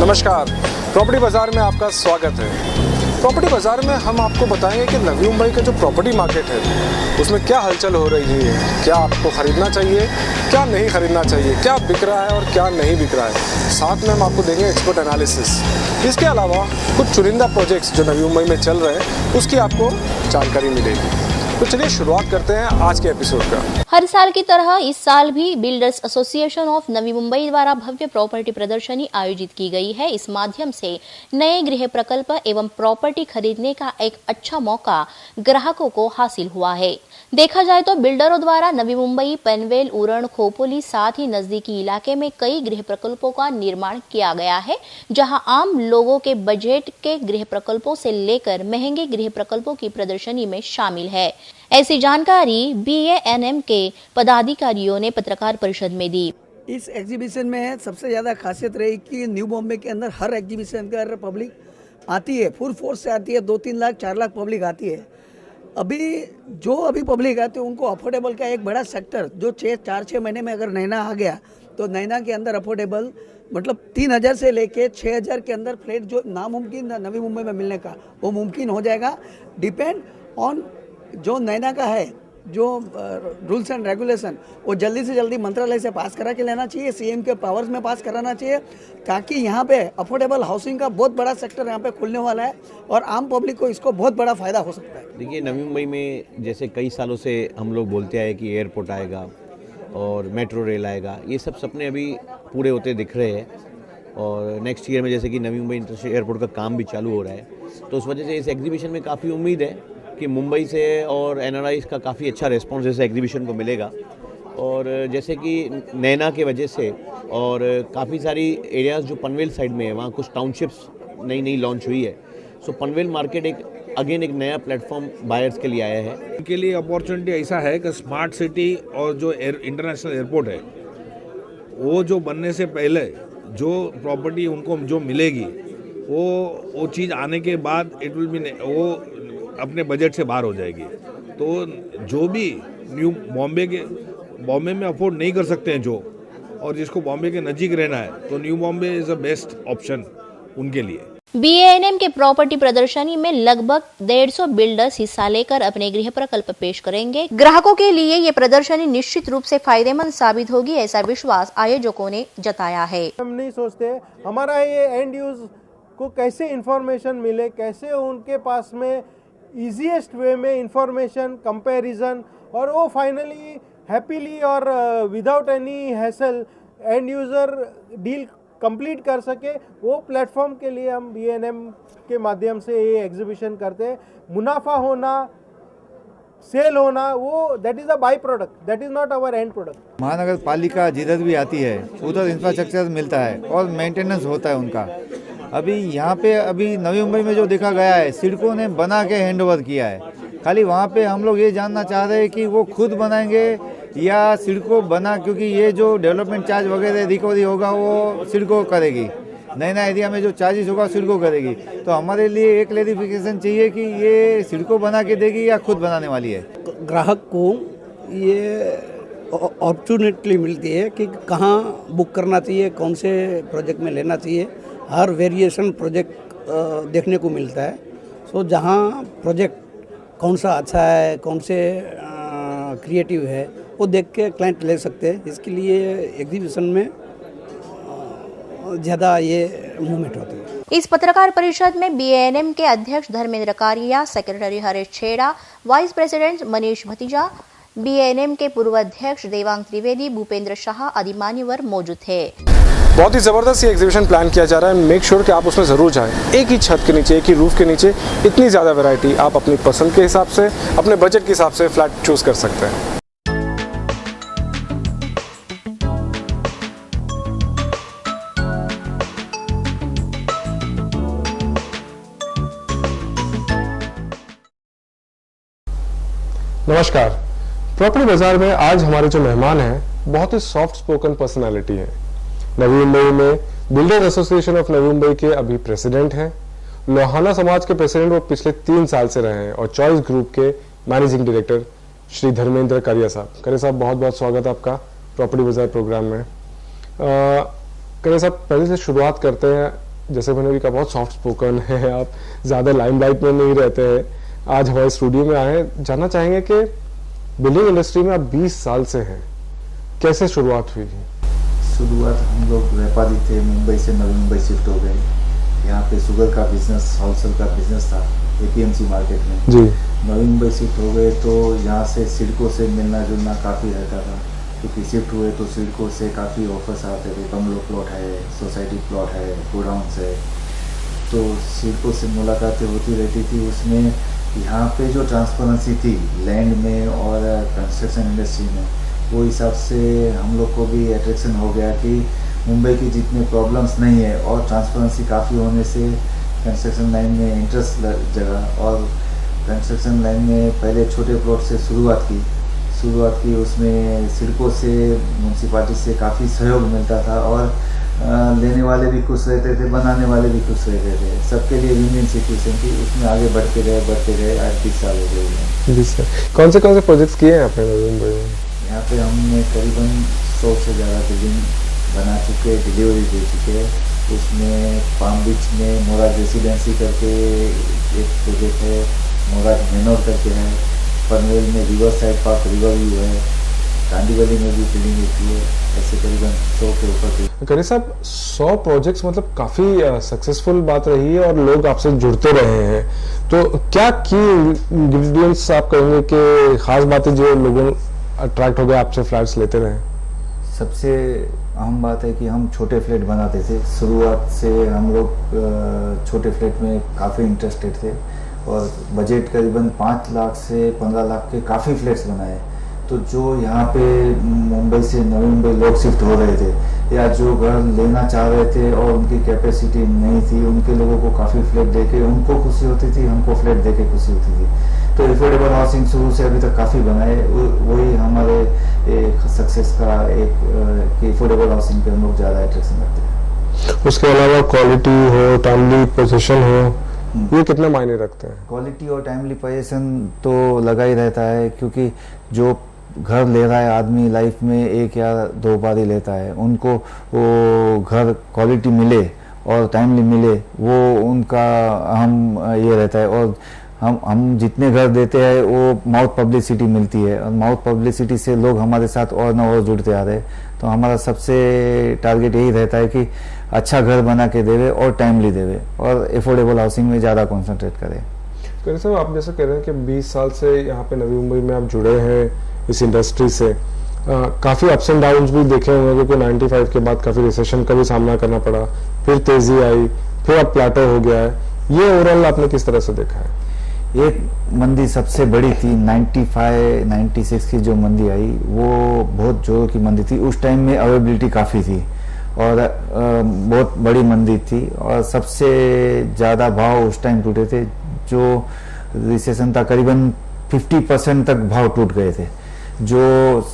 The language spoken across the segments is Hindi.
नमस्कार, प्रॉपर्टी बाजार में आपका स्वागत है। प्रॉपर्टी बाजार में हम आपको बताएंगे कि नवी मुंबई का जो प्रॉपर्टी मार्केट है उसमें क्या हलचल हो रही है, क्या आपको खरीदना चाहिए, क्या नहीं खरीदना चाहिए, क्या बिक रहा है और क्या नहीं बिक रहा है। साथ में हम आपको देंगे एक्सपर्ट एनालिसिस। इसके अलावा कुछ चुनिंदा प्रोजेक्ट्स जो नवी मुंबई में चल रहे हैं उसकी आपको जानकारी मिलेगी। तो चलिए शुरुआत करते हैं आज के एपिसोड का। हर साल की तरह इस साल भी builders association of Navi Mumbai द्वारा भव्य प्रॉपर्टी प्रदर्शनी आयोजित की गई है। इस माध्यम से नए गृह प्रकल्प एवं प्रॉपर्टी खरीदने का एक अच्छा मौका ग्राहकों को हासिल हुआ है। देखा जाए तो बिल्डरों द्वारा नवी मुंबई, पनवेल, उरण, खोपोली साथ ही नजदीकी इलाके में कई गृह प्रकल्पों का निर्माण किया गया है, जहां आम लोगों के बजट के गृह प्रकल्पों से लेकर महंगे गृह प्रकल्पों की प्रदर्शनी में शामिल है। ऐसी जानकारी BANM के पदाधिकारियों ने पत्रकार परिषद में दी। इस एग्जीबिशन में सबसे ज़्यादा खासियत रही कि न्यू बॉम्बे के अंदर हर एग्जीबिशन के अंदर पब्लिक आती है, फुल फोर्स से आती है। 2-3 लाख 4 लाख पब्लिक आती है। अभी पब्लिक आती है उनको अफोर्डेबल का एक बड़ा सेक्टर जो 4-6 महीने में अगर नैना आ गया तो नैना के अंदर अफोर्डेबल मतलब 3,000 से लेके 6,000 के अंदर फ्लैट जो नामुमकिन था नवी मुंबई में मिलने का वो मुमकिन हो जाएगा। डिपेंड ऑन जो नैना का है जो रूल्स एंड रेगुलेशन वो जल्दी से जल्दी मंत्रालय से पास करा के लेना चाहिए, CM के पावर्स में पास कराना चाहिए, ताकि यहाँ पे अफोर्डेबल हाउसिंग का बहुत बड़ा सेक्टर यहाँ पे खुलने वाला है और आम पब्लिक को इसको बहुत बड़ा फ़ायदा हो सकता है। देखिए, नवी मुंबई में जैसे कई सालों से हम लोग बोलते आए कि एयरपोर्ट आएगा और मेट्रो रेल आएगा, ये सब सपने अभी पूरे होते दिख रहे हैं। और नेक्स्ट ईयर में जैसे कि नवी मुंबई इंटरनेशनल एयरपोर्ट का काम भी चालू हो रहा है, तो उस वजह से इस एग्जीबिशन में काफ़ी उम्मीद है कि मुंबई से और NRIs का काफ़ी अच्छा रिस्पॉन्स इस एग्जीबिशन को मिलेगा। और जैसे कि नैना के वजह से और काफ़ी सारी एरियाज़ जो पनवेल साइड में है वहाँ कुछ टाउनशिप्स नई लॉन्च हुई है। सो पनवेल मार्केट एक नया प्लेटफॉर्म बायर्स के लिए आया है। उनके लिए अपॉर्चुनिटी ऐसा है कि स्मार्ट सिटी और जो इंटरनेशनल एयरपोर्ट है वो जो बनने से पहले जो प्रॉपर्टी उनको जो मिलेगी वो चीज़ आने के बाद इट विल बी वो अपने बजट से बाहर हो जाएगी। तो जो भी न्यू बॉम्बे में अफोर्ड नहीं कर सकते हैं जो, और जिसको बॉम्बे के नज़दीक रहना है, तो new Bombay is a best option उनके लिए। BANM के प्रॉपर्टी प्रदर्शनी में लगभग 150 बिल्डर्स हिस्सा लेकर अपने गृह प्रकल्प पेश करेंगे। ग्राहकों के लिए ये प्रदर्शनी निश्चित रूप से फायदेमंद साबित होगी, ऐसा विश्वास आयोजकों ने जताया है। हम नहीं सोचते हमारा ये एंड यूज को कैसे इंफॉर्मेशन मिले, कैसे उनके पास में ईजीएस्ट वे में इंफॉर्मेशन कंपैरिजन और वो फाइनली हैप्पीली और without any hassle end user deal complete कर सके, वो प्लेटफॉर्म के लिए हम BANM के माध्यम से ये एग्जीबिशन करते हैं। मुनाफा होना, सेल होना, वो that is a by product, that is not our and product. महानगर पालिका जिधर भी आती है उधर इंफ्रास्ट्रक्चर मिलता है और मेंटेनेंस होता है उनका। अभी यहाँ पे नवी मुंबई में जो देखा गया है, सिडको ने बना के हैंडओवर किया है। खाली वहाँ पे हम लोग ये जानना चाह रहे हैं कि वो खुद बनाएंगे या सिडको बना, क्योंकि ये जो डेवलपमेंट चार्ज वगैरह रिकवरी होगा वो सिडको करेगी, नैना एरिया में जो चार्जेस होगा सिडको करेगी। तो हमारे लिए एक क्लैरिफिकेशन चाहिए कि ये सिडको बना के देगी या खुद बनाने वाली है। ग्राहक को ये अपॉर्चुनिटी मिलती है कि कहाँ बुक करना चाहिए, कौन से प्रोजेक्ट में लेना चाहिए। हर वेरिएशन प्रोजेक्ट देखने को मिलता है। सो जहाँ प्रोजेक्ट कौन सा अच्छा है, कौन से क्रिएटिव है, वो देख के क्लाइंट ले सकते हैं। इसके लिए एग्जीबिशन में ज़्यादा ये मूवमेंट होती है। इस पत्रकार परिषद में BANM के अध्यक्ष धर्मेंद्र कारिया, सेक्रेटरी हरीश छेड़ा, वाइस प्रेसिडेंट मनीष भतीजा, BANM के पूर्व अध्यक्ष देवांग त्रिवेदी, भूपेंद्र शाह आदि मान्यवर मौजूद थे। बहुत ही ज़बरदस्त ये एग्जीबिशन प्लान किया जा रहा है। मेक श्योर कि आप उसमें ज़रूर जाएं। एक ही छत के नीचे, एक ही रूफ के नीचे इतनी ज़्यादा वैरायटी, आप अपनी पसंद के हिसाब से, अपने बजट के हिसाब से फ्लैट चूज़ कर सकते हैं। नमस्कार, प्रॉपर्टी बाजार में आज हमारे जो मेहमान हैं बहुत ही सॉफ्ट स्पोकन पर्सनालिटी है। नवी मुंबई में builders association of Navi Mumbai के अभी प्रेसिडेंट हैं। लोहाना समाज के प्रेसिडेंट वो पिछले 3 साल से रहे हैं और चॉइस ग्रुप के मैनेजिंग डायरेक्टर श्री धर्मेंद्र कारिया साहब। कारिया साहब, बहुत बहुत स्वागत है आपका प्रॉपर्टी बाजार प्रोग्राम में। कारिया साहब, पहले से शुरुआत करते हैं जैसे मैंने भी कहा बहुत सॉफ्ट स्पोकन है, आप ज़्यादा लाइमलाइट में नहीं रहते हैं, आज हमारे स्टूडियो में आए। जानना चाहेंगे कि बिल्डिंग इंडस्ट्री में आप 20 साल से हैं, कैसे शुरुआत हुई? शुरुआत हम लोग व्यापारी थे, मुंबई से नवी मुंबई शिफ्ट हो गए। यहाँ पे शुगर का बिजनेस, होलसेल का बिजनेस था एपीएमसी मार्केट में जी। नवी मुंबई शिफ्ट हो गए तो यहाँ से सिडको से मिलना जुलना काफ़ी रहता था, क्योंकि शिफ्ट हुए तो सिडको से काफ़ी ऑफर्स आते थे, बंगलो प्लॉट है, सोसाइटी प्लॉट है, गोडाउन्स है, तो सिडको से मुलाकातें होती रहती थी। उसमें यहाँ पे जो ट्रांसपेरेंसी थी लैंड में और कंस्ट्रक्शन इंडस्ट्री में, वो हिसाब से हम लोग को भी अट्रैक्शन हो गया कि मुंबई की जितने प्रॉब्लम्स नहीं है और ट्रांसपेरेंसी काफ़ी होने से कंस्ट्रक्शन लाइन में इंटरेस्ट जगा। और कंस्ट्रक्शन लाइन में पहले छोटे प्लॉट से शुरुआत की, उसमें सिडको से, म्यूनसिपालिटी से काफ़ी सहयोग मिलता था और लेने वाले भी खुश रहते थे, बनाने वाले भी खुश रहते थे, सबके लिए विन विन सिचुएशन थी। उसमें आगे बढ़ते गए, आज 20 साल हो गए हैं। जी सर, कौन से प्रोजेक्ट्स किए हैं आपने नवी मुंबई में? यहाँ पे हमने करीबन 100 से ज़्यादा बिल्डिंग बना चुके, डिलीवरी दे चुके हैं। उसमें पाम बीच में मोराज रेसिडेंसी करके एक प्रोजेक्ट है, मोराज मेनोर करके है, पनवेल में river side park river view है, कांडीवली में भी बिल्डिंग होती है। ऐसे करीबन 100 के ऊपर। करीब साहब 100 प्रोजेक्ट्स, मतलब काफ़ी सक्सेसफुल बात रही है और लोग आपसे जुड़ते रहे हैं, तो क्या की इंग्रेडिएंट्स आप कहेंगे कि खास बातें जो लोगों अट्रैक्ट हो गए आपसे फ्लैट्स लेते रहे? सबसे अहम बात है कि हम छोटे फ्लैट बनाते थे, शुरुआत से हम लोग छोटे फ्लैट में काफ़ी इंटरेस्टेड थे और बजट करीबन 5 लाख से 15 लाख के काफ़ी फ्लैट्स बनाए। तो जो यहाँ पे मुंबई से नवी मुंबई लोग शिफ्ट हो रहे थे या जो घर लेना चाह रहे थे और उनकी कैपेसिटी नहीं थी, उनके लोगों को काफ़ी फ्लैट देके उनको खुशी होती थी, हमको फ्लैट देके खुशी होती थी। तो एफोर्डेबल हाउसिंग शुरू से अभी तक काफ़ी बनाए, वही हमारे एक सक्सेस का एक एफोर्डेबल हाउसिंग पे हम लोग ज़्यादा अट्रैक्शन रखते हैं। उसके अलावा क्वालिटी हो, टाइमली पोजीशन हो, ये कितना मायने रखते हैं? क्वालिटी और टाइमली पोजीशन तो लगा ही रहता है, क्योंकि जो घर ले रहा है आदमी लाइफ में 1 या 2 बार ही लेता है, उनको वो घर क्वालिटी मिले और टाइमली मिले, वो उनका अहम ये रहता है। और हम जितने घर देते हैं वो माउथ पब्लिसिटी मिलती है और माउथ पब्लिसिटी से लोग हमारे साथ और न और जुड़ते आ रहे हैं। तो हमारा सबसे टारगेट यही रहता है कि अच्छा घर बना के देवे और टाइमली देवे और एफोर्डेबल हाउसिंग में ज़्यादा कॉन्सेंट्रेट करें। तो सर आप जैसे कह रहे हैं कि 20 साल से यहाँ पे नवी मुंबई में आप जुड़े हैं इस इंडस्ट्री से, काफ़ी अप्स एंड डाउन्स भी देखे होंगे, क्योंकि 95 के बाद काफ़ी रिसेशन का भी सामना करना पड़ा, फिर तेज़ी आई, फिर अब प्लेटो हो गया है। ये ओवरऑल आपने किस तरह से देखा है? एक मंदी सबसे बड़ी थी 95-96 की जो मंदी आई, वो बहुत जोरों की मंदी थी। उस टाइम में अवेलेबिलिटी काफ़ी थी और बहुत बड़ी मंदी थी और सबसे ज़्यादा भाव उस टाइम टूटे थे। जो रिसेशन था करीबन 50% तक भाव टूट गए थे। जो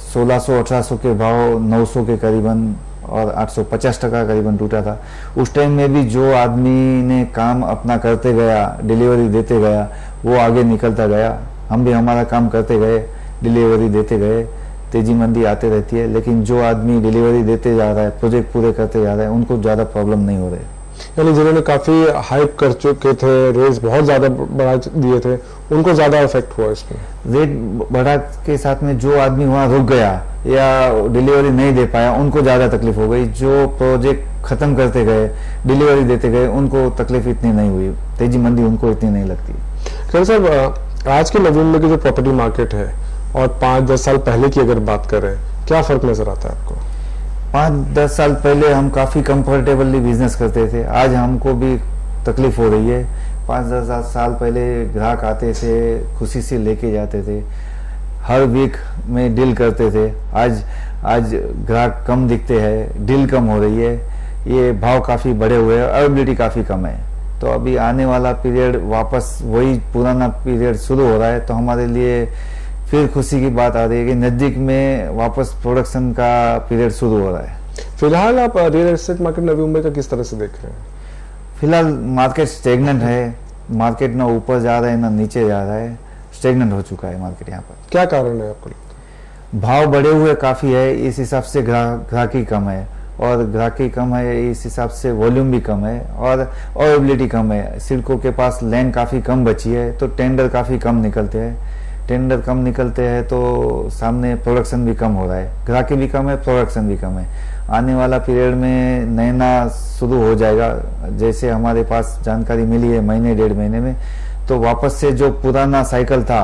1600-1800 के भाव 900 के करीबन और 850% करीबन टूटा था। उस टाइम में भी जो आदमी ने काम अपना करते गया, डिलीवरी देते गया, वो आगे निकलता गया। हम भी हमारा काम करते गए, डिलीवरी देते गए। तेजी मंदी आते रहती है, लेकिन जो आदमी डिलीवरी देते जा रहा है, प्रोजेक्ट पूरे करते जा रहा है, उनको ज़्यादा प्रॉब्लम नहीं हो रही। यानी जिन्होंने काफ़ी हाइप कर चुके थे, रेट बहुत ज़्यादा बढ़ा दिए थे, उनको ज़्यादा इफेक्ट हुआ इसमें। रेट बढ़ा के साथ में जो आदमी वहाँ रुक गया या डिलीवरी नहीं दे पाया, उनको ज़्यादा तकलीफ हो गई। जो प्रोजेक्ट ख़त्म करते गए, डिलीवरी देते गए, उनको तकलीफ इतनी नहीं हुई, तेजी मंदी उनको इतनी नहीं लगती। खैर साहब, आज के नवी मुंबई की जो प्रॉपर्टी मार्केट है और 5-10 साल पहले की अगर बात करें, क्या फ़र्क नज़र आता है आपको? 5-10 साल पहले हम काफ़ी कंफर्टेबली बिजनेस करते थे, आज हमको भी तकलीफ हो रही है। 5-10 साल पहले ग्राहक आते थे, खुशी से लेके जाते थे, हर वीक में डील करते थे। आज ग्राहक कम दिखते हैं, डील कम हो रही है, ये भाव काफ़ी बढ़े हुए हैं, अवेलेबिलिटी काफ़ी कम है। तो अभी आने वाला पीरियड वापस वही पुराना पीरियड शुरू हो रहा है, तो हमारे लिए फिर खुशी की बात आ रही है कि नज़दीक में वापस प्रोडक्शन का पीरियड शुरू हो रहा है। फिलहाल आप real estate market Navi Mumbai का किस तरह से देख रहे हैं? फिलहाल मार्केट स्टेगनेंट है, मार्केट ना ऊपर जा रहा है ना नीचे जा रहा है, स्टेगनेंट हो चुका है मार्केट यहाँ पर। क्या कारण है आपको लगता है? भाव बढ़े हुए काफ़ी है, इस हिसाब से ग्राहकी कम है और ग्राहकी कम है, इस हिसाब से वॉल्यूम भी कम है और अवेलेबिलिटी कम है। सिडको के पास लैंड काफ़ी कम बची है तो टेंडर काफ़ी कम निकलते हैं। टेंडर कम निकलते हैं तो सामने प्रोडक्शन भी कम हो रहा है, ग्राहकी भी कम है, प्रोडक्शन भी कम है। आने वाला पीरियड में नैना शुरू हो जाएगा, जैसे हमारे पास जानकारी मिली है महीने 1.5 महीने में, तो वापस से जो पुराना साइकिल था,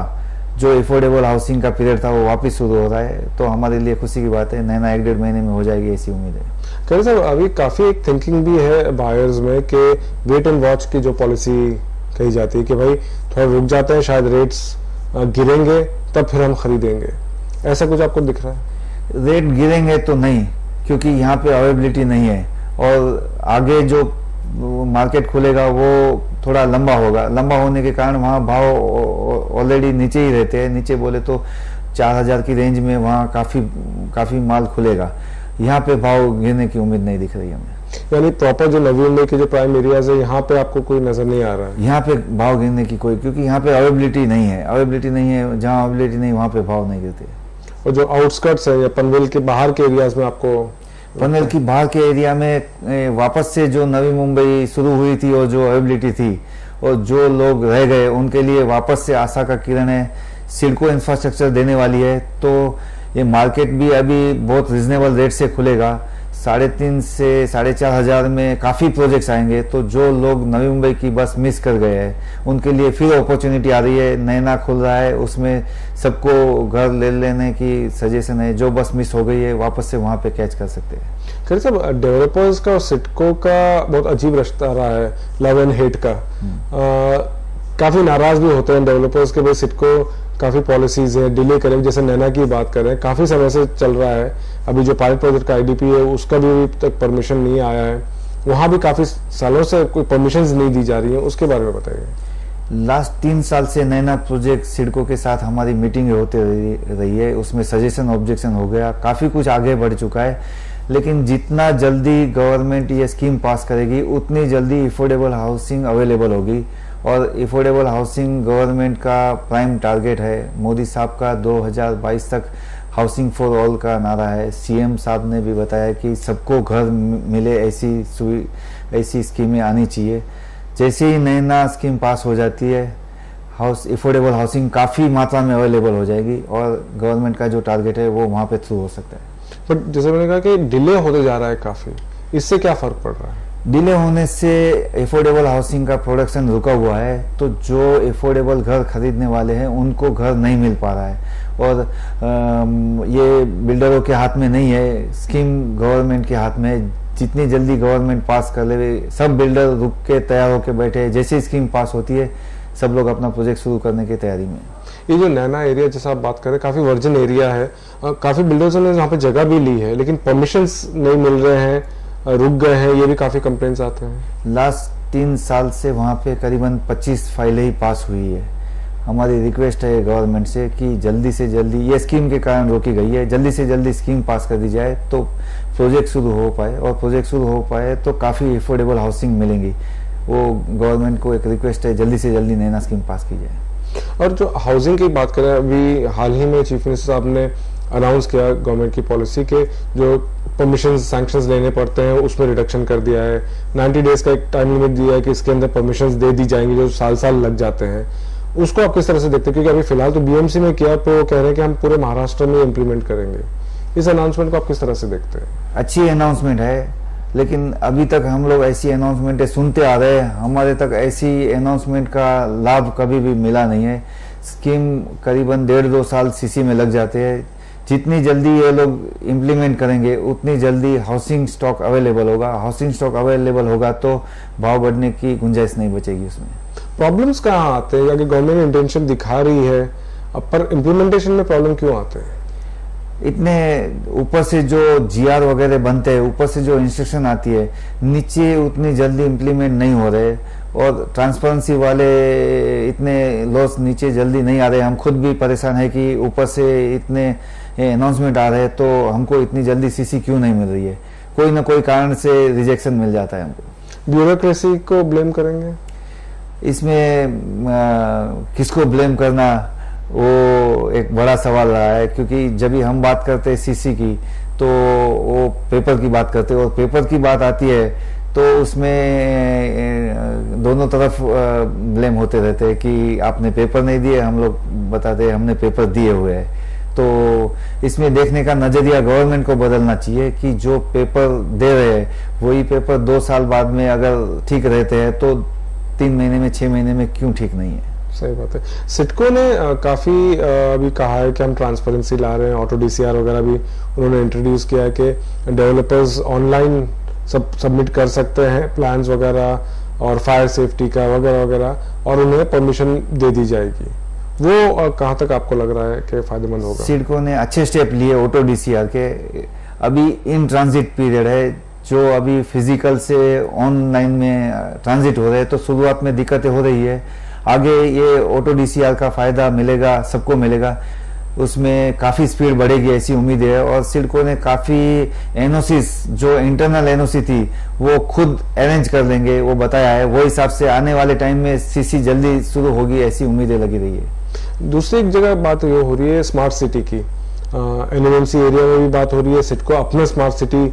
जो एफोर्डेबल हाउसिंग का पीरियड था, वो वापस शुरू हो रहा है। तो हमारे लिए खुशी की बात है, नैना 1-1.5 महीने में हो जाएगी, ऐसी उम्मीद है। खैर साहब, अभी काफ़ी एक थिंकिंग भी है बायर्स में कि वेट एंड वॉच की जो पॉलिसी कही जाती है कि भाई थोड़ा रुक जाते हैं, शायद रेट्स गिरेंगे तब फिर हम खरीदेंगे, ऐसा कुछ आपको दिख रहा है? रेट गिरेंगे तो नहीं, क्योंकि यहाँ पे अवेलेबिलिटी नहीं है और आगे जो मार्केट खुलेगा वो थोड़ा लंबा होगा। लंबा होने के कारण वहाँ भाव ऑलरेडी नीचे ही रहते हैं, नीचे बोले तो 4000 की रेंज में वहाँ काफ़ी माल खुलेगा। यहाँ पे भाव गिरने की उम्मीद नहीं दिख रही हमें। यानी प्रॉपर जो नवी मुंबई के जो प्राइम एरियाज है, यहाँ पे आपको कोई नजर नहीं आ रहा है? यहाँ पे भाव गिरने की क्योंकि यहाँ पे अवेलेबिलिटी नहीं है, जहाँ अवेलेबिलिटी नहीं वहाँ पे भाव नहीं गिरते। और जो आउटस्कर्ट्स है या पनवेल के बाहर के एरियाज में आपको? पनवेल की बाहर के एरिया में वापस से जो नवी मुंबई शुरू हुई थी और जो अवेलेबिलिटी थी और जो लोग रह गए, उनके लिए वापस से आशा का किरण है। सिडको इंफ्रास्ट्रक्चर देने वाली है तो ये मार्केट भी अभी बहुत रिजनेबल रेट से खुलेगा। 3,500 से 4,500 में काफ़ी प्रोजेक्ट्स आएंगे, तो जो लोग नवी मुंबई की बस मिस कर गए हैं उनके लिए फिर अपॉर्चुनिटी आ रही है। नैना खुल रहा है, उसमें सबको घर ले लेने की सजेशन है। जो बस मिस हो गई है वापस से वहाँ पे कैच कर सकते हैं। खैर साहब, डेवलपर्स का और सिडको का बहुत अजीब रिश्ता रहा है, लव एंड हेट का। काफ़ी नाराज भी होते हैं डेवलपर्स के, भाई सिडको काफ़ी पॉलिसीज है, डिले करें। जैसे नैना की बात करें, काफ़ी समय से चल रहा है, अभी जो पायलट प्रोजेक्ट का आईडीपी है उसका भी अभी तक परमिशन नहीं आया है, वहाँ भी काफ़ी सालों से कोई परमिशंस नहीं दी जा रही है, उसके बारे में बताइए। लास्ट 3 साल से नैना प्रोजेक्ट सिडको के साथ हमारी मीटिंग होते रही है, उसमें सजेशन ऑब्जेक्शन हो गया, काफ़ी कुछ आगे बढ़ चुका है। लेकिन जितना जल्दी गवर्नमेंट ये स्कीम पास करेगी उतनी जल्दी अफोर्डेबल हाउसिंग अवेलेबल होगी। और अफोर्डेबल हाउसिंग गवर्नमेंट का प्राइम टारगेट है। मोदी साहब का 2022 तक हाउसिंग फॉर ऑल का नारा है। सीएम साहब ने भी बताया कि सबको घर मिले, ऐसी स्कीमें आनी चाहिए। जैसे ही नैना स्कीम पास हो जाती है, अफोर्डेबल हाउसिंग काफ़ी मात्रा में अवेलेबल हो जाएगी और गवर्नमेंट का जो टारगेट है वो वहाँ पे थ्रू हो सकता है। बट जैसे मैंने कहा कि डिले होते जा रहा है काफ़ी, इससे क्या फ़र्क पड़ रहा है? डिले होने से अफोर्डेबल हाउसिंग का प्रोडक्शन रुका हुआ है, तो जो अफोर्डेबल घर खरीदने वाले हैं उनको घर नहीं मिल पा रहा है। और ये बिल्डरों के हाथ में नहीं है, स्कीम गवर्नमेंट के हाथ में है। जितनी जल्दी गवर्नमेंट पास कर ले, सब बिल्डर रुक के तैयार होकर बैठे हैं। जैसे स्कीम पास होती है सब लोग अपना प्रोजेक्ट शुरू करने की तैयारी में। ये जो नैना एरिया जैसा आप बात करें, काफ़ी वर्जिन एरिया है, काफ़ी बिल्डर्स ने यहाँ पे जगह भी ली है, लेकिन परमिशंस नहीं मिल रहे हैं, रुक गए हैं, ये भी काफ़ी कंप्लेंट्स आते हैं। लास्ट 3 साल से वहाँ पे करीबन 25 फाइलें ही पास हुई है। हमारी रिक्वेस्ट है गवर्नमेंट से कि जल्दी से जल्दी, ये स्कीम के कारण रोकी गई है, जल्दी से जल्दी स्कीम पास कर दी जाए तो प्रोजेक्ट शुरू हो पाए, और प्रोजेक्ट शुरू हो पाए तो काफ़ी अफोर्डेबल हाउसिंग मिलेंगी। वो गवर्नमेंट को एक रिक्वेस्ट है, जल्दी से जल्दी नैना स्कीम पास की जाए। और जो हाउसिंग की बात करें, अभी हाल ही में चीफ मिनिस्टर साहब ने अनाउंस किया गवर्नमेंट की पॉलिसी के जो परमिशन सैंक्शंस लेने पड़ते हैं उसमें रिडक्शन कर दिया है। 90 डेज का एक टाइम लिमिट दिया है कि इसके अंदर परमिशंस दे दी जाएंगी जो साल लग जाते हैं। उसको आप किस तरह से देखते हैं? क्योंकि अभी फिलहाल तो बीएमसी में किया, तो कह रहे हैं कि हम पूरे महाराष्ट्र में इम्प्लीमेंट करेंगे। इस अनाउंसमेंट को आप किस तरह से देखते हैं? अच्छी अनाउंसमेंट है, लेकिन अभी तक हम लोग ऐसी अनाउंसमेंटें सुनते आ रहे हैं, हमारे तक ऐसी अनाउंसमेंट का लाभ कभी भी मिला नहीं है। स्कीम करीबन 1.5-2 साल सीसी में लग जाते हैं। जितनी जल्दी ये लोग इम्प्लीमेंट करेंगे उतनी जल्दी हाउसिंग स्टॉक अवेलेबल होगा। हाउसिंग स्टॉक अवेलेबल होगा तो भाव बढ़ने की गुंजाइश नहीं बचेगी उसमें। प्रॉब्लम्स कहाँ आते हैं? क्योंकि गवर्नमेंट इंटेंशन दिखा रही है, अब पर इम्प्लीमेंटेशन में प्रॉब्लम क्यों आते हैं? इतने ऊपर से जो जीआर वगैरह बनते हैं, ऊपर से जो इंस्ट्रक्शन आती है, नीचे उतनी जल्दी इम्प्लीमेंट नहीं हो रहे, और ट्रांसपेरेंसी वाले इतने लॉस नीचे जल्दी नहीं आ रहे। हम खुद भी परेशान है कि ऊपर से इतने अनाउंसमेंट आ रहे हैं तो हमको इतनी जल्दी सीसी क्यों नहीं मिल रही है। कोई ना कोई कारण से रिजेक्शन मिल जाता है हमको। ब्यूरोक्रेसी को ब्लेम करेंगे इसमें? किसको ब्लेम करना वो एक बड़ा सवाल रहा है, क्योंकि जब भी हम बात करते हैं सीसी की तो वो पेपर की बात करते हैं, और पेपर की बात आती है तो उसमें दोनों तरफ ब्लेम होते रहते हैं कि आपने पेपर नहीं दिए, हम लोग बताते हैं हमने पेपर दिए हुए हैं। तो इसमें देखने का नजरिया गवर्नमेंट को बदलना चाहिए कि जो पेपर दे रहे हैं वही पेपर 2 साल बाद में अगर ठीक रहते हैं तो 3 महीने में 6 महीने में क्यों ठीक नहीं है। सही बात है। सिडको ने काफ़ी अभी कहा है कि हम ट्रांसपेरेंसी ला रहे हैं, ऑटो डीसीआर वगैरह भी उन्होंने इंट्रोड्यूस किया है कि डेवलपर्स ऑनलाइन सब सबमिट कर सकते हैं प्लान्स वगैरह और फायर सेफ्टी का वगैरह वगैरह, और उन्हें परमिशन दे दी जाएगी। वो कहाँ तक आपको लग रहा है कि फायदेमंद होगा? सिडको ने अच्छे स्टेप लिए ऑटो डीसीआर के। अभी इन ट्रांजिट पीरियड है, जो अभी फिजिकल से ऑनलाइन में ट्रांजिट हो रहे हैं, तो शुरुआत में दिक्कतें हो रही है। आगे ये ऑटो डीसीआर का फायदा मिलेगा, सबको मिलेगा, उसमें काफ़ी स्पीड बढ़ेगी ऐसी उम्मीद है। और सिडको ने काफ़ी एनओसीस, जो इंटरनल एनओसी थी वो खुद अरेंज कर लेंगे, वो बताया है। वो हिसाब से आने वाले टाइम में सीसी जल्दी शुरू होगी ऐसी उम्मीदें लगी रही है। दूसरी एक जगह बात ये हो रही है स्मार्ट सिटी की, एनएमएमसी एरिया में भी बात हो रही है, सिडको अपना स्मार्ट सिटी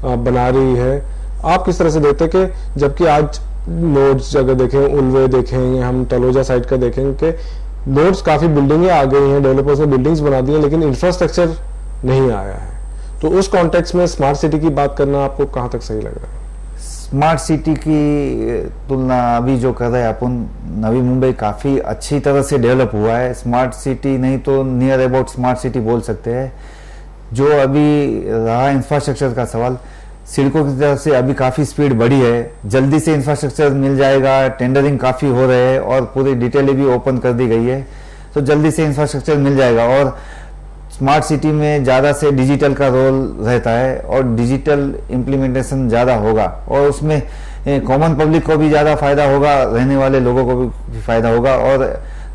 बना रही है। आप किस तरह से देखते हैं कि जबकि आज नोड्स अगर देखें, उल्वे देखेंगे, हम तलोजा साइड का देखेंगे कि नोड्स काफी बिल्डिंगें आ गई हैं, डेवलपर्स ने बिल्डिंग्स बना दी हैं, लेकिन इंफ्रास्ट्रक्चर नहीं आया है। तो उस कॉन्टेक्स्ट में स्मार्ट सिटी की बात करना आपको कहाँ तक सही लग रहा है? स्मार्ट सिटी की तुलना अभी जो कर रहे हैं अपन, नवी मुंबई काफ़ी अच्छी तरह से डेवलप हुआ है। स्मार्ट सिटी नहीं तो नियर अबाउट स्मार्ट सिटी बोल सकते हैं। जो अभी रहा इंफ्रास्ट्रक्चर का सवाल, सिडको की तरफ से अभी काफ़ी स्पीड बढ़ी है, जल्दी से इंफ्रास्ट्रक्चर मिल जाएगा, टेंडरिंग काफ़ी हो रहे हैं और पूरी डिटेलें भी ओपन कर दी गई है, तो जल्दी से इंफ्रास्ट्रक्चर मिल जाएगा। और स्मार्ट सिटी में ज़्यादा से डिजिटल का रोल रहता है और डिजिटल इम्प्लीमेंटेशन ज़्यादा होगा, और उसमें कॉमन पब्लिक को भी ज़्यादा फायदा होगा, रहने वाले लोगों को भी फायदा होगा, और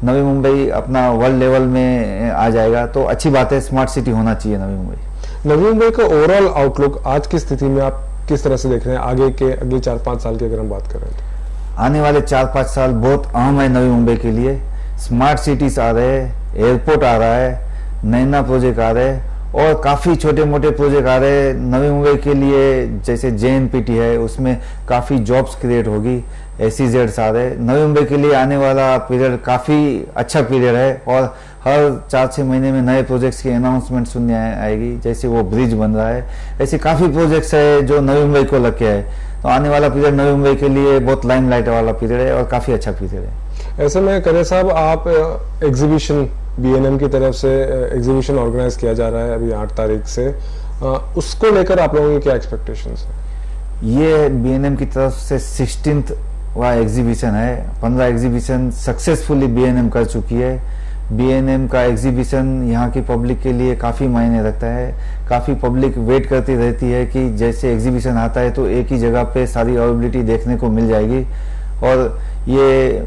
नवी मुंबई अपना वर्ल्ड लेवल में आ जाएगा। तो अच्छी बात है, स्मार्ट सिटी होना चाहिए नवी मुंबई। नवी मुंबई का ओवरऑल आउटलुक आज की स्थिति में आप किस तरह से देख रहे हैं? आगे के अगले 4-5 साल की अगर हम बात करें तो आने वाले 4-5 साल बहुत अहम है नवी मुंबई के लिए। स्मार्ट सिटीज आ रहे हैं, एयरपोर्ट आ रहा है, नैना प्रोजेक्ट आ रहे हैं, और काफ़ी छोटे मोटे प्रोजेक्ट आ रहे हैं नवी मुंबई के लिए। जैसे JNPT है, उसमें काफ़ी जॉब्स क्रिएट होगी, SEZs आ रहे हैं। नवी मुंबई के लिए आने वाला पीरियड काफ़ी अच्छा पीरियड है, और हर 4-6 महीने में नए प्रोजेक्ट्स की अनाउंसमेंट सुनने आएगी। जैसे वो ब्रिज बन रहा है, ऐसे काफ़ी प्रोजेक्ट्स है जो नवी मुंबई को लग के है। तो आने वाला पीरियड नवी मुंबई के लिए बहुत लाइमलाइट वाला पीरियड है और काफ़ी अच्छा पीरियड है। ऐसे में करे साहब, आप एग्जीबिशन BNM की तरफ से एग्जीबिशन ऑर्गेनाइज किया जा रहा है अभी 8 तारीख से, उसको लेकर आप लोगों की क्या एक्सपेक्टेशंस है? ये BNM की तरफ से 16th एग्जीबिशन है। 15 एग्जीबिशन सक्सेसफुली BNM कर चुकी है। BNM का एग्जीबिशन यहाँ की पब्लिक के लिए काफ़ी मायने रखता है। काफ़ी पब्लिक वेट करती रहती है कि जैसे एग्जीबिशन आता है तो एक ही जगह पे सारी अवेलेबिलिटी देखने को मिल जाएगी, और ये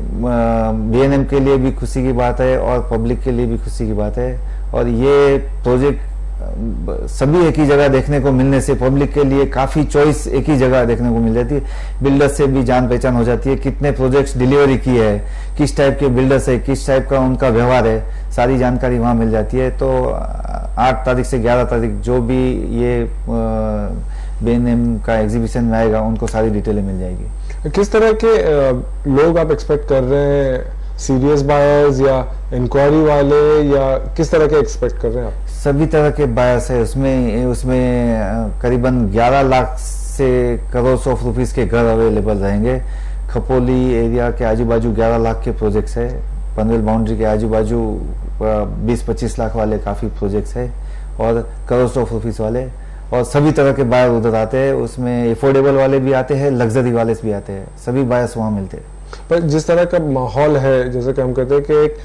BNM के लिए भी खुशी की बात है और पब्लिक के लिए भी खुशी की बात है। और ये प्रोजेक्ट सभी एक ही जगह देखने को मिलने से पब्लिक के लिए काफ़ी चॉइस एक ही जगह देखने को मिल जाती है। बिल्डर्स से भी जान पहचान हो जाती है, कितने प्रोजेक्ट्स डिलीवरी किए है, किस टाइप के बिल्डर्स है, किस टाइप का उनका व्यवहार है, सारी जानकारी वहाँ मिल जाती है। तो 8 तारीख से 11 तारीख जो भी ये BNM का एग्जीबिशन में आएगा उनको सारी डिटेलें मिल जाएगी। किस तरह के लोग आप एक्सपेक्ट कर रहे हैं? सीरियस बायर्स या इंक्वायरी वाले, या किस तरह के एक्सपेक्ट कर रहे हैं आप? सभी तरह के बायर्स है उसमें करीबन 11 लाख से करोड़ ऑफ रुपीस के घर अवेलेबल रहेंगे। खपोली एरिया के आजू बाजू 11 लाख के प्रोजेक्ट्स है। पनवेल बाउंड्री के आजू बाजू 20-25 लाख वाले काफ़ी प्रोजेक्ट्स है, और करोड़ ऑफ रुपीस वाले, और सभी तरह के बायर उधर आते हैं। उसमें एफोर्डेबल वाले भी आते हैं, लग्जरी वाले भी आते हैं, सभी बायर्स वहाँ मिलते हैं। पर जिस तरह का माहौल है, जैसे कि हम कहते हैं कि एक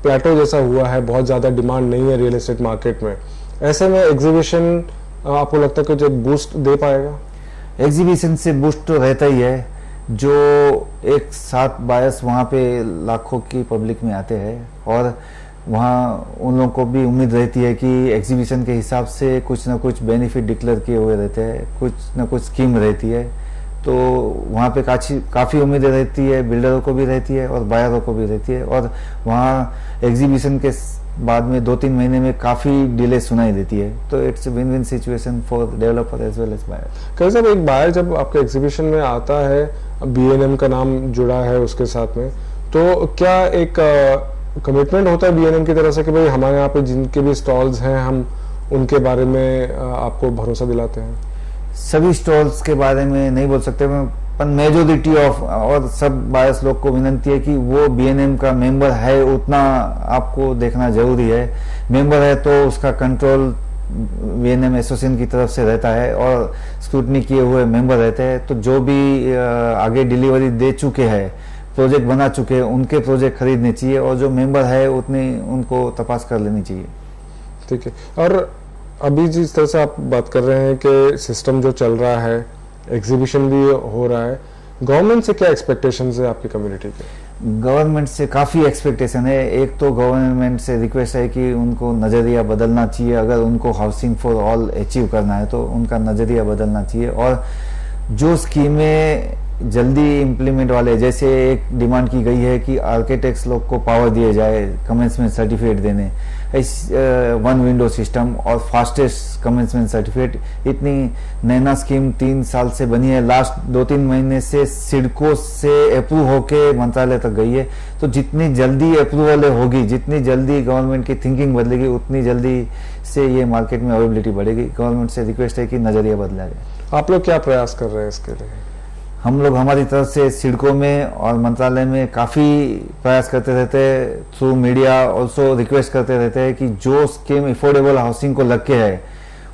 प्लेटो जैसा हुआ है, बहुत ज़्यादा डिमांड नहीं है रियल एस्टेट मार्केट में, ऐसे में एग्जीबिशन आपको लगता है कि जो बूस्ट दे पाएगा? एग्जीबिशन से बूस्ट तो रहता ही है। जो एक साथ बायर्स वहाँ पे लाखों की पब्लिक में आते हैं, और वहाँ उन लोगों को भी उम्मीद रहती है कि एग्जीबिशन के हिसाब से कुछ ना कुछ बेनिफिट डिक्लेयर किए हुए रहते हैं, कुछ ना कुछ स्कीम रहती है। तो वहाँ पे काफ़ी उम्मीदें रहती है, बिल्डरों को भी रहती है और बायरों को भी रहती है। और वहाँ एग्जीबिशन के बाद में 2-3 महीने में काफ़ी डिले सुनाई देती है। तो it's win win situation for developer as well as buyer. कहीं साहब, एक बायर जब आपके एग्जीबिशन में आता है, BNM का नाम जुड़ा है उसके साथ में, तो क्या एक कमिटमेंट होता है BNM की तरफ से कि भाई हमारे यहाँ पे जिनके भी स्टॉल्स हैं हम उनके बारे में आपको भरोसा दिलाते हैं? सभी स्टॉल्स के बारे में नहीं बोल सकते, पर मेजोरिटी ऑफ और सब बायर्स लोग को विनती है कि वो BNM का मेंबर है उतना आपको देखना जरूरी है। मेंबर है तो उसका कंट्रोल BNM एसोसिएशन की तरफ से रहता है और स्क्रूटनी किए हुए मेंबर रहते हैं। तो जो भी आगे डिलीवरी दे चुके हैं, प्रोजेक्ट बना चुके हैं, उनके प्रोजेक्ट खरीदने चाहिए और जो मेंबर है उतनी उनको तपास कर लेनी चाहिए। ठीक है। और अभी जिस तरह से आप बात कर रहे हैं कि सिस्टम जो चल रहा है, एग्जीबिशन भी हो रहा है, गवर्नमेंट से क्या एक्सपेक्टेशंस है आपकी कम्युनिटी के? गवर्नमेंट से काफ़ी एक्सपेक्टेशन है। एक तो गवर्नमेंट से रिक्वेस्ट है कि उनको नज़रिया बदलना चाहिए। अगर उनको हाउसिंग फॉर ऑल अचीव करना है तो उनका नज़रिया बदलना चाहिए और जो स्कीमें जल्दी इम्प्लीमेंट वाले, जैसे एक डिमांड की गई है कि आर्किटेक्ट्स लोग को पावर दिए जाए कमेंसमेंट सर्टिफिकेट देने, वन विंडो सिस्टम और फास्टेस्ट कमेंसमेंट सर्टिफिकेट। इतनी नैना स्कीम 3 साल से बनी है, लास्ट 2-3 महीने से सिडको से अप्रूव होके मंत्रालय तक गई है। तो जितनी जल्दी अप्रूवल होगी, जितनी जल्दी गवर्नमेंट की थिंकिंग बदलेगी, उतनी जल्दी से ये मार्केट में अवेलेबिलिटी बढ़ेगी। गवर्नमेंट से रिक्वेस्ट है कि नज़रिया बदला जाए। आप लोग क्या प्रयास कर रहे हैं इसके लिए? हम लोग हमारी तरफ से सिडको में और मंत्रालय में काफ़ी प्रयास करते रहते हैं, थ्रू मीडिया ऑल्सो रिक्वेस्ट करते रहते हैं कि जो स्कीम अफोर्डेबल हाउसिंग को लग के है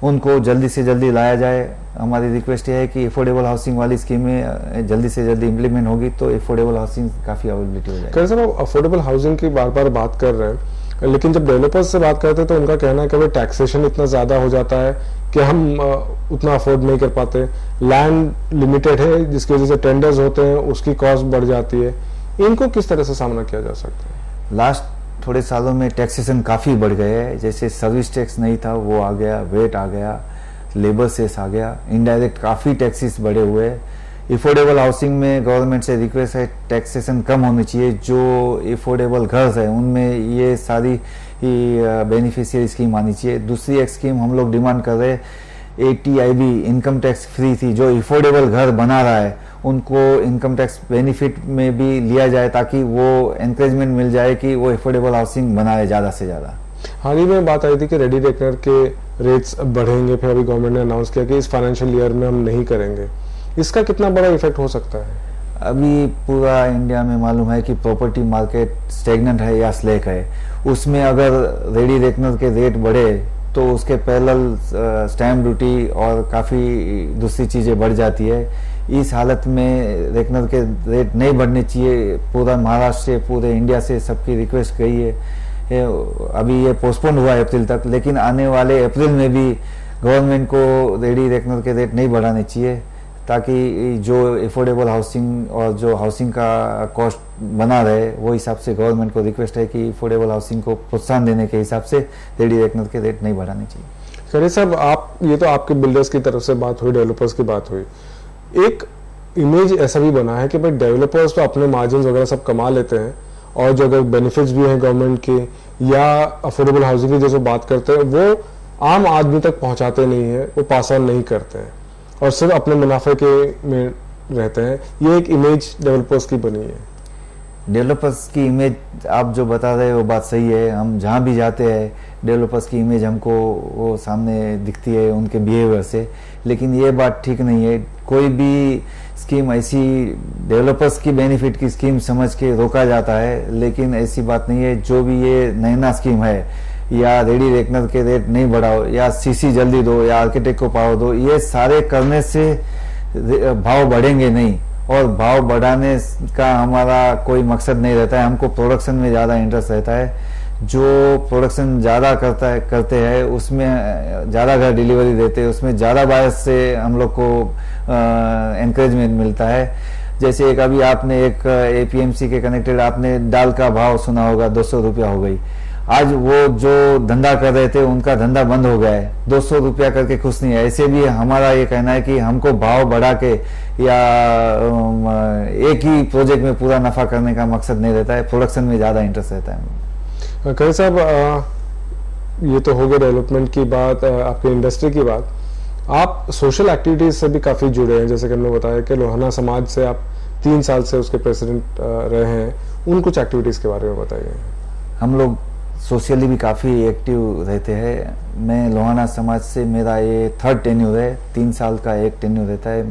उनको जल्दी से जल्दी लाया जाए। हमारी रिक्वेस्ट ये है कि अफोर्डेबल हाउसिंग वाली स्कीमें जल्दी से जल्दी इम्प्लीमेंट होगी तो अफोर्डेबल हाउसिंग काफ़ी अवेलेबिलिटी हो जाएगी। कहीं सर, आप अफोर्डेबल हाउसिंग की बार बार बात कर रहे हैं, लेकिन जब डेवलपर्स से बात करते हैं तो उनका कहना है कि भाई टैक्सेशन इतना ज़्यादा हो जाता है कि हम उतना अफोर्ड नहीं कर पाते, लैंड लिमिटेड है जिसकी वजह से टेंडर्स होते हैं, उसकी कॉस्ट बढ़ जाती है। इनको किस तरह से सामना किया जा सकता है? लास्ट थोड़े सालों में टैक्सेशन काफ़ी बढ़ गए हैं। जैसे सर्विस टैक्स नहीं था वो आ गया, वेट आ गया, लेबर सेस आ गया, इनडायरेक्ट काफ़ी टैक्सेस बढ़े हुए हैं। अफोर्डेबल हाउसिंग में गवर्नमेंट से रिक्वेस्ट है टैक्सेशन कम होनी चाहिए। जो अफोर्डेबल घर है उनमें ये सारी बेनिफिशियरी स्कीम आनी चाहिए। दूसरी एक स्कीम हम लोग डिमांड कर रहे हैं, ATIB इनकम टैक्स फ्री थी। जो अफोर्डेबल घर बना रहा है उनको इनकम टैक्स बेनिफिट में भी लिया जाए ताकि वो एनकरेजमेंट मिल जाए कि वो अफोर्डेबल हाउसिंग बनाए ज़्यादा से ज़्यादा। हाल ही में बात आई थी कि रेडी रेकनर के रेट्स बढ़ेंगे, फिर अभी गवर्नमेंट ने अनाउंस किया कि इस फाइनेंशियल ईयर में हम नहीं करेंगे। इसका कितना बड़ा इफेक्ट हो सकता है? अभी पूरा इंडिया में मालूम है कि प्रॉपर्टी मार्केट स्टेगनेंट है या स्लेक है। उसमें अगर रेडी रेकनर के रेट बढ़े तो उसके पैरेलल स्टैम्प ड्यूटी और काफ़ी दूसरी चीज़ें बढ़ जाती है। इस हालत में रेकनर के रेट नहीं बढ़ने चाहिए। पूरा महाराष्ट्र से, पूरे इंडिया से सबकी रिक्वेस्ट गई है। अभी ये पोस्टपोन हुआ है अप्रैल तक, लेकिन आने वाले अप्रैल में भी गवर्नमेंट को रेडी रेकनर के रेट नहीं बढ़ाने चाहिए ताकि जो अफोर्डेबल हाउसिंग और जो हाउसिंग का कॉस्ट बना रहे वो हिसाब से गवर्नमेंट को रिक्वेस्ट है कि अफोर्डेबल हाउसिंग को प्रोत्साहन देने के हिसाब से रेडी रेकनर के रेट नहीं बढ़ाने चाहिए। खैर साहब, आप ये तो आपके बिल्डर्स की तरफ से बात हुई, डेवलपर्स की बात हुई। एक इमेज ऐसा भी बना है कि भाई डेवलपर्स तो अपने मार्जिन वगैरह सब कमा लेते हैं और जो अगर बेनिफिट्स भी हैं गवर्नमेंट के या अफोर्डेबल हाउसिंग की जैसे बात करते हैं वो आम आदमी तक पहुंचाते नहीं है, वो पास ऑन नहीं करते हैं और सिर्फ अपने मुनाफे के में रहते हैं। ये एक इमेज डेवलपर्स की बनी है। डेवलपर्स की इमेज आप जो बता रहे हो वो बात सही है। हम जहाँ भी जाते हैं डेवलपर्स की इमेज हमको वो सामने दिखती है उनके बिहेवियर से, लेकिन ये बात ठीक नहीं है। कोई भी स्कीम ऐसी डेवलपर्स की बेनिफिट की स्कीम समझ के रोका जाता है, लेकिन ऐसी बात नहीं है। जो भी ये नैना स्कीम है या रेडी रेकनर के रेट नहीं बढ़ाओ या CC जल्दी दो या आर्किटेक्ट को पावर दो, ये सारे करने से भाव बढ़ेंगे नहीं और भाव बढ़ाने का हमारा कोई मकसद नहीं रहता है। हमको प्रोडक्शन में ज़्यादा इंटरेस्ट रहता है। जो प्रोडक्शन ज़्यादा करते हैं उसमें ज़्यादा घर डिलीवरी देते हैं, उसमें ज़्यादा बायर्स से हम लोग को एनकरेजमेंट मिलता है। जैसे एक अभी आपने एक APMC के कनेक्टेड आपने दाल का भाव सुना होगा, 200 रुपया हो गई। आज वो जो धंधा कर रहे थे उनका धंधा बंद हो गया है, 200 रुपया करके खुश नहीं है। ऐसे भी हमारा ये कहना है कि हमको भाव बढ़ा के या एक ही प्रोजेक्ट में पूरा नफा करने का मकसद नहीं रहता है, प्रोडक्शन में ज़्यादा इंटरेस्ट रहता है। कहीं साहब, ये तो हो गई डेवलपमेंट की बात, आपकी इंडस्ट्री की बात। आप सोशल एक्टिविटीज से भी काफी जुड़े हैं, जैसे कि हमने बताया कि लोहाना समाज से आप 3 साल से उसके प्रेसिडेंट रहे हैं। उन कुछ एक्टिविटीज के बारे में बताइए। हम लोग सोशली भी काफ़ी एक्टिव रहते हैं। मैं लोहाना समाज से, मेरा ये 3rd टेन्यूर है, 3 साल का एक टेन्यूर रहता है,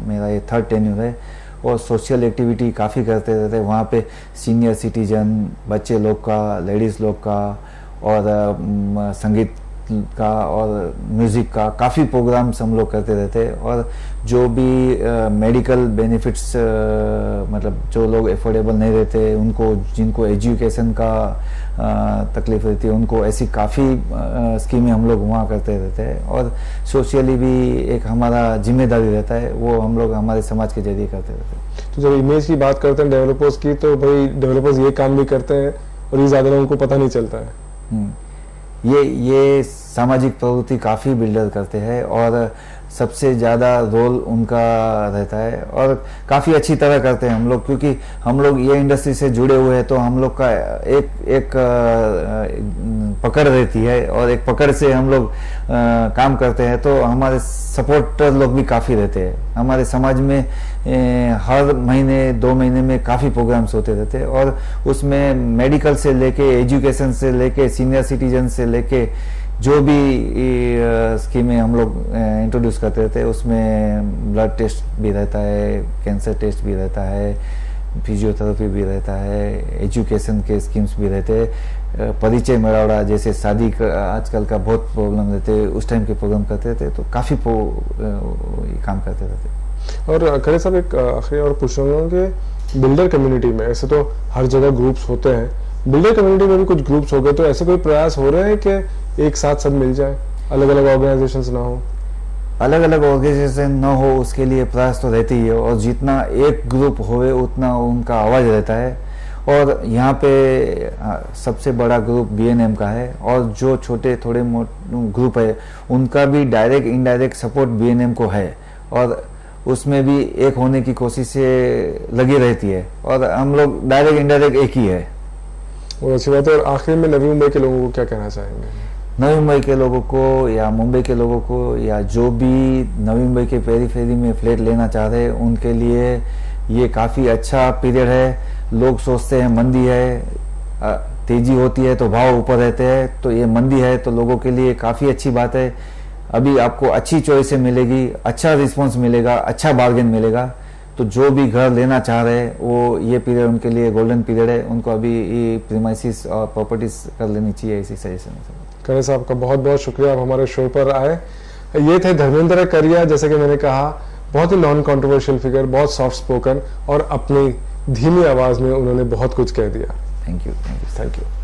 मेरा ये 3rd टेन्यूर है। और सोशल एक्टिविटी काफ़ी करते रहते हैं वहाँ पे। सीनियर सिटीजन, बच्चे लोग का, लेडीज़ लोग का, और संगीत का और म्यूज़िक का काफ़ी प्रोग्राम्स हम लोग करते रहते हैं। और जो भी मेडिकल बेनिफिट्स, मतलब जो लोग एफोर्डेबल नहीं रहते, उनको, जिनको एजुकेशन का तकलीफ रहती है, उनको ऐसी काफ़ी स्कीमें हम लोग वहाँ करते रहते हैं। और सोशली भी एक हमारा जिम्मेदारी रहता है, वो हम लोग हमारे समाज के जरिए करते रहते हैं। तो जब इमेज की बात करते हैं डेवलपर्स की, तो भाई डेवलपर्स ये काम भी करते हैं और ये ज़्यादा लोगों को पता नहीं चलता है। ये सामाजिक प्रवृत्ति काफ़ी बिल्डर करते हैं और सबसे ज़्यादा रोल उनका रहता है, और काफ़ी अच्छी तरह करते हैं हम लोग, क्योंकि हम लोग ये इंडस्ट्री से जुड़े हुए हैं। तो हम लोग का एक पकड़ रहती है, और एक पकड़ से हम लोग काम करते हैं। तो हमारे सपोर्टर लोग भी काफ़ी रहते हैं। हमारे समाज में हर महीने 2 महीने में काफ़ी प्रोग्राम्स होते रहते हैं, और उसमें मेडिकल से लेके, एजुकेशन से लेके, सीनियर सिटीजन से लेके जो भी स्कीमें हम लोग इंट्रोड्यूस करते रहते हैं, उसमें ब्लड टेस्ट भी रहता है, कैंसर टेस्ट भी रहता है, फिजियोथेरेपी भी रहता है, एजुकेशन के स्कीम्स भी रहते हैं, परिचय मेड़ावड़ा जैसे शादी का आजकल का बहुत प्रॉब्लम रहते हैं, उस टाइम के प्रोग्राम करते रहते, तो काफ़ी काम करते रहते। और खरे साहब, एक आखिरी और पूछ रहा हूँ कि बिल्डर कम्युनिटी में ऐसे तो हर जगह ग्रुप्स होते हैं, बिल्डर कम्युनिटी में भी कुछ ग्रुप्स हो गए, तो ऐसे कोई प्रयास हो रहे हैं कि एक साथ सब मिल जाए, अलग अलग ऑर्गेनाइजेशंस ना हो? अलग अलग ऑर्गेनाइजेशन न हो, उसके लिए प्रयास तो रहते ही है, और जितना एक ग्रुप होवे उतना उनका आवाज़ रहता है। और यहाँ पे सबसे बड़ा ग्रुप BNM का है, और जो छोटे थोड़े ग्रुप है उनका भी डायरेक्ट इनडायरेक्ट सपोर्ट BNM को है, और उसमें भी एक होने की कोशिश लगी रहती है, और हम लोग डायरेक्ट इनडायरेक्ट एक ही है। और अच्छी बात है। और आखिर में नवी मुंबई के लोगों को क्या कहना चाहेंगे? नवी मुंबई के लोगों को, या मुंबई के लोगों को, या जो भी नवी मुंबई के पेरीफेरी में फ्लैट लेना चाह रहे हैं, उनके लिए ये काफ़ी अच्छा पीरियड है। लोग सोचते हैं मंदी है, तेजी होती है तो भाव ऊपर रहते हैं, तो ये मंदी है, तो लोगों के लिए काफ़ी अच्छी बात है। अभी आपको अच्छी चॉइस मिलेगी, अच्छा रिस्पॉन्स मिलेगा, अच्छा बार्गेन मिलेगा। तो जो भी घर लेना चाह रहे हैं, वो ये पीरियड उनके लिए गोल्डन पीरियड है, उनको अभी प्रीमाइसिस और प्रॉपर्टीज कर लेनी चाहिए, ऐसी सजेशन है। खरे साहब का बहुत बहुत शुक्रिया, आप हमारे शो पर आए। ये थे धर्मेंद्र करिया, जैसे कि मैंने कहा, बहुत ही नॉन कंट्रोवर्शियल फिगर, बहुत सॉफ्ट स्पोकन, और अपनी धीमी आवाज में उन्होंने बहुत कुछ कह दिया। Thank you. Thank you.